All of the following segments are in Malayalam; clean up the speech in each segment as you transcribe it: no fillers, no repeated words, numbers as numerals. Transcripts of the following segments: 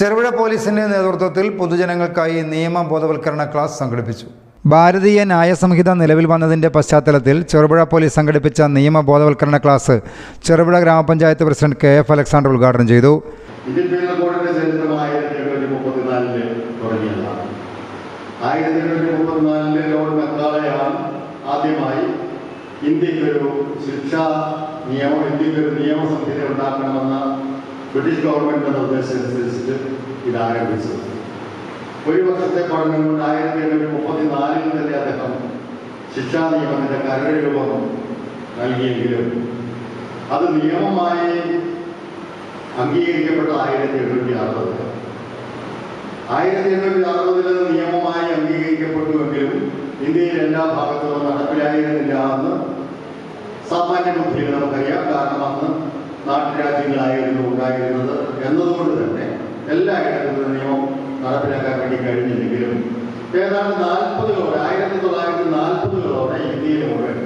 ചെറുപുഴ പോലീസിന്റെ നേതൃത്വത്തിൽ പൊതുജനങ്ങൾക്കായി നിയമ ബോധവൽക്കരണ ക്ലാസ് സംഘടിപ്പിച്ചു. ഭാരതീയ ന്യായ സംഹിത നിലവിൽ വന്നതിന്റെ പശ്ചാത്തലത്തിൽ ചെറുപുഴ പോലീസ് സംഘടിപ്പിച്ച നിയമ ബോധവൽക്കരണ ക്ലാസ് ചെറുപുഴ ഗ്രാമപഞ്ചായത്ത് പ്രസിഡന്റ് KF അലക്സാണ്ടർ ഉദ്ഘാടനം ചെയ്തു. ഇന്ത്യൻ പീനൽ കോഡിന്റെ ചരിത്രം 1834 തുടങ്ങിയതാണ്. 1834 ലോർഡ് മെക്കാളയാണ് ആദ്യമായി ഇന്ത്യക്കൊരു ശിക്ഷാ നിയമം, ഇന്ത്യക്കൊരു നിയമസംഹിത ഉണ്ടാക്കണമെന്ന ബ്രിട്ടീഷ് ഗവൺമെന്റിന്റെ നിർദ്ദേശമനുസരിച്ചിട്ട് ഇത് ആരംഭിച്ചത്. ഒരു വർഷത്തെ പഠനം കൊണ്ട് 1834 തന്നെ അദ്ദേഹം ശിക്ഷാ നിയമത്തിന്റെ കരട് രൂപം നൽകിയെങ്കിലും അത് നിയമമായി അംഗീകരിക്കപ്പെട്ട 1860. 1860 നിയമമായി അംഗീകരിക്കപ്പെട്ടുവെങ്കിലും ഇന്ത്യയിൽ എല്ലാ ഭാഗത്തും നടപ്പിലായിരുന്നില്ല എന്ന് സാമാന്യ ബുദ്ധിയിൽ നമുക്കറിയാം. കാരണം അന്ന് നാട്ടുരാജ്യങ്ങളായിരുന്നു ഉണ്ടായിരുന്നത് എന്നതുകൊണ്ട് തന്നെ എല്ലായിടത്തും നിയമം നടപ്പിലാക്കാൻ വേണ്ടി കഴിഞ്ഞില്ലെങ്കിലും ഏതാണ്ട് 40കളോടെ 1940കളോടെ ഇന്ത്യയിൽ മുഴുവൻ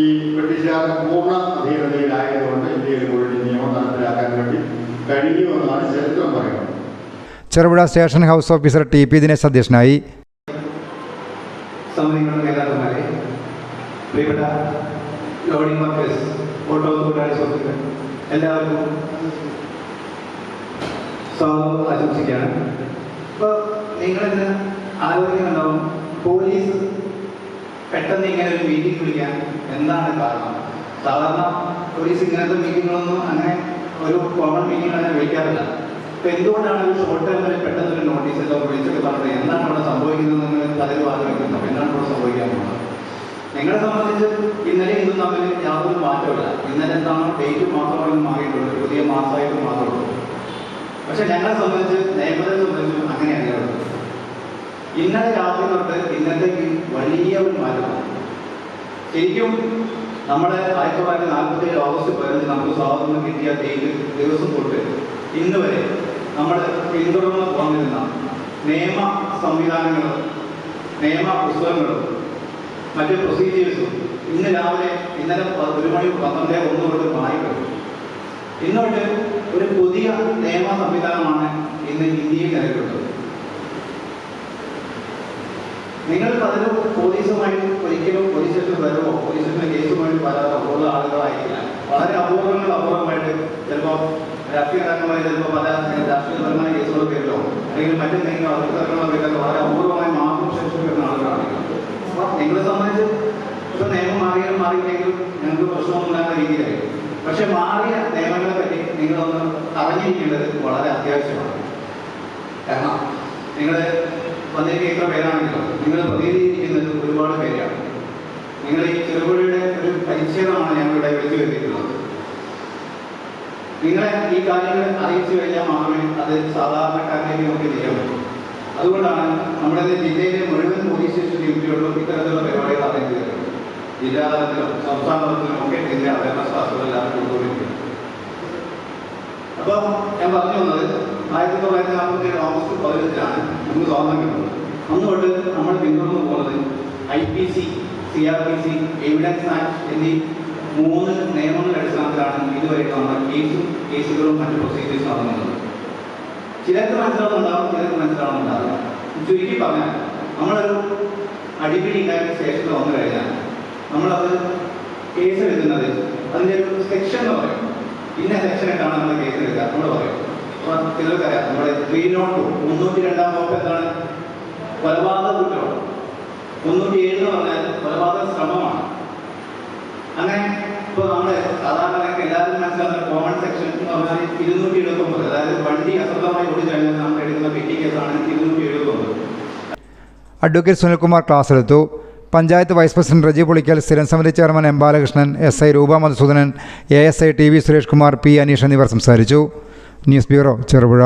ഈ ബ്രിട്ടീഷുകാരുടെ പൂർണ്ണ അധീനതയിലായതുകൊണ്ട് ഇന്ത്യയിൽ മുഴുവൻ നിയമം നടപ്പിലാക്കാൻ വേണ്ടി കഴിഞ്ഞു എന്നാണ് ചരിത്രം പറയുന്നത്. Cherupuzha station house officer TP Dinesh അധ്യക്ഷനായി. പ്രിയപ്പെട്ട ലോഡിംഗ് വർക്കേഴ്സ്, ഓട്ടോ തൊഴിലാളി സുഹൃത്തുക്കൾ, എല്ലാവർക്കും സ്വാഗതം ആശംസിക്കുകയാണ്. ഇപ്പോൾ നിങ്ങളിന്ന് ആലോചിക്കുന്നുണ്ടാവും, പോലീസ് പെട്ടെന്ന് ഇങ്ങനെ ഒരു മീറ്റിംഗ് വിളിക്കാൻ എന്താണ് കാരണം? സാധാരണ പോലീസ് ഇങ്ങനത്തെ മീറ്റിങ്ങുകളൊന്നും അങ്ങനെ ഒരു കോമൺ മീറ്റിംഗ് അങ്ങനെ വിളിക്കാറില്ല. അപ്പോൾ എന്തുകൊണ്ടാണ് ഒരു ഷോർട്ട് ടൈമിൽ പെട്ടെന്ന് ഒരു നോട്ടീസ് എല്ലാം വിളിച്ചൊക്കെ പറഞ്ഞത്? എന്താണ് ഇവിടെ സംഭവിക്കുന്നത് നിങ്ങൾ പലരും ആലോചിക്കുന്നു. എന്താണ് ഇവിടെ സംഭവിക്കാൻ പോകുന്നത്? നിങ്ങളെ സംബന്ധിച്ച് ഇന്നലെ ഇന്നും തമ്മിൽ യാതൊരു മാറ്റമില്ല. ഇന്നലെ എന്താണ് ഡേറ്റ് മാത്രമാണ് മാറിയിട്ടുള്ളത്, പുതിയ മാസമായിട്ട് മാത്രമുള്ളൂ. പക്ഷെ ഞങ്ങളെ സംബന്ധിച്ച്, നിയമത്തെ സംബന്ധിച്ച് അങ്ങനെയല്ല. ഇന്നലെ രാത്രി തൊട്ട് ഇന്നത്തേക്ക് വലിയ ഒരു മാറ്റമാണ്. ശരിക്കും നമ്മുടെ 1947 ഓഗസ്റ്റ് 15 നമുക്ക് സ്വാതന്ത്ര്യം കിട്ടിയ ദിവസം തൊട്ട് ഇന്ന് വരെ നമ്മൾ പിന്തുടർന്ന് പോന്നിരുന്ന നിയമ സംവിധാനങ്ങളും നിയമ പുസ്തകങ്ങളും മറ്റ് പ്രൊസീജിയേഴ്സും ഇന്നലെ 1 മണി 12:01 തൊട്ട് മാറിയിട്ടുണ്ട്. ഇന്നോട്ട് ഒരു പുതിയ നിയമ സംവിധാനമാണ് ഇന്ന് ഇന്ത്യയിൽ നിലവിലുള്ളത്. നിങ്ങൾ പലരും പോലീസുമായിട്ട് ഒരിക്കലും പോലീസ് സ്റ്റേഷൻ വരുമോ പോലീസിന്റെ കേസുമായിട്ട് വരാതെ ഉള്ള ആളുകളായിരിക്കില്ല. വളരെ അപൂർവമായിട്ട് ചിലപ്പോൾ രാഷ്ട്രീയ നേതാക്കന്മാർ ചിലപ്പോൾ പല രാഷ്ട്രീയപരമായ കേസുകൾ പേരിലോ അല്ലെങ്കിൽ മറ്റെന്തെങ്കിലും അവസരങ്ങളോ പേരിലോ വളരെ അപൂർവമായി മാത്രം ശേഷം വരുന്ന ആളുകളാണ്. അപ്പോൾ നിങ്ങളെ സംബന്ധിച്ച് ഇപ്പോൾ നിയമം മാറിയില്ലെങ്കിലും ഞങ്ങൾക്ക് പ്രശ്നമൊന്നുമില്ലാത്ത രീതിയിലായി. പക്ഷെ മാറിയ നിയമങ്ങളെ പറ്റി നിങ്ങളൊന്ന് അറിഞ്ഞിരിക്കേണ്ടത് വളരെ അത്യാവശ്യമാണ്. കാരണം നിങ്ങൾ വന്നിരിക്കുന്ന ഇത്ര പേരാണെങ്കിലും നിങ്ങൾ പ്രതിനിധീകരിക്കുന്നത് ഒരുപാട് പേരാണ്. നിങ്ങൾ ഈ ചെറുപുഴയുടെ ഒരു പരിച്ഛേദമാണ് ഞങ്ങളിവിടെ വിളിച്ചു വരുത്തിയിട്ടുള്ളത്. നിങ്ങളെ ഈ കാര്യങ്ങൾ അറിയിച്ചു കഴിഞ്ഞാൽ മാത്രമേ അത് സാധാരണക്കാരിലേക്ക് നമുക്ക് ചെയ്യാൻ പറ്റൂ. അതുകൊണ്ടാണ് നമ്മുടെ ജില്ലയിലെ മുഴുവൻ പോലീസ് സ്റ്റേഷൻ ഡ്യൂട്ടികളിലും ഇത്തരത്തിലുള്ള പരിപാടികൾ അറേഞ്ച് ചെയ്തിട്ടുണ്ട്. ജില്ലാതലത്തിലും സംസ്ഥാന തലത്തിലും ഒക്കെ ഇതിന്റെ അവയർനെസ് ക്ലാസുകൾ എല്ലാവരും കൊടുത്തുകൊണ്ടിരിക്കുന്നു. അപ്പോൾ ഞാൻ പറഞ്ഞു വന്നത് 1947 ഓഗസ്റ്റ് 15 നമുക്ക് സ്വാതന്ത്ര്യം കിട്ടുന്നത്. അന്ന് തൊട്ട് നമ്മൾ പിന്തുടർന്നു പോകുന്നത് IPC, CRPC, എവിഡൻസ് ആക്ട് എന്നീ 3 നിയമങ്ങളുടെ അടിസ്ഥാനത്തിലാണ് ഇതുവരെ നമ്മുടെ കേസുകളും മറ്റു പ്രൊസീജിയേഴ്സും നടന്നത്. ചിലർക്ക് മനസ്സിലാവുന്നുണ്ടാവും, ചിലർക്ക് മനസ്സിലാവുന്നുണ്ടാവില്ല. ചുരുക്കി പറഞ്ഞാൽ നമ്മളൊരു അടിപിടി ഉണ്ടായിരുന്ന സ്റ്റേഷനിൽ വന്നു കഴിഞ്ഞാൽ നമ്മളത് കേസ് എടുക്കുന്നത് അതിൻ്റെ ഒരു സെക്ഷൻ എന്ന് പറയും. ഇന്ന സെക്ഷനായിട്ടാണ് നമ്മൾ കേസ് എടുക്കുക നമ്മൾ പറയും. അപ്പോൾ ചിലർക്കറിയാം നമ്മുടെ 302 302 വകുപ്പ് എന്താണ്? കൊലപാതക കുറ്റം. 307 എന്ന് പറഞ്ഞാൽ കൊലപാതക ശ്രമമാണ്. അങ്ങനെ ഇപ്പോൾ നമ്മൾ സാധാരണ എല്ലാവരും മനസ്സിലാക്കുന്ന കോമൺ സെക്ഷൻ എന്ന് പറഞ്ഞാൽ 279, അതായത് വണ്ടി അശ്രദ്ധമായി ഓടിച്ചു കഴിഞ്ഞാൽ നമ്മൾ എടുക്കുന്ന പെറ്റി കേസാണ് 279. അഡ്വക്കേറ്റ് സുനിൽകുമാർ ക്ലാസ് എടുത്തു. പഞ്ചായത്ത് വൈസ് പ്രസിഡന്റ് റജി പുളിക്കൽ, സ്ഥിരം സമിതി ചെയർമാൻ M. ബാലകൃഷ്ണൻ, SI രൂപ Madhusoodanan, ASI TV Suresh Kumar, P. Aneesh എന്നിവർ സംസാരിച്ചു. News bureau, Cherupuzha.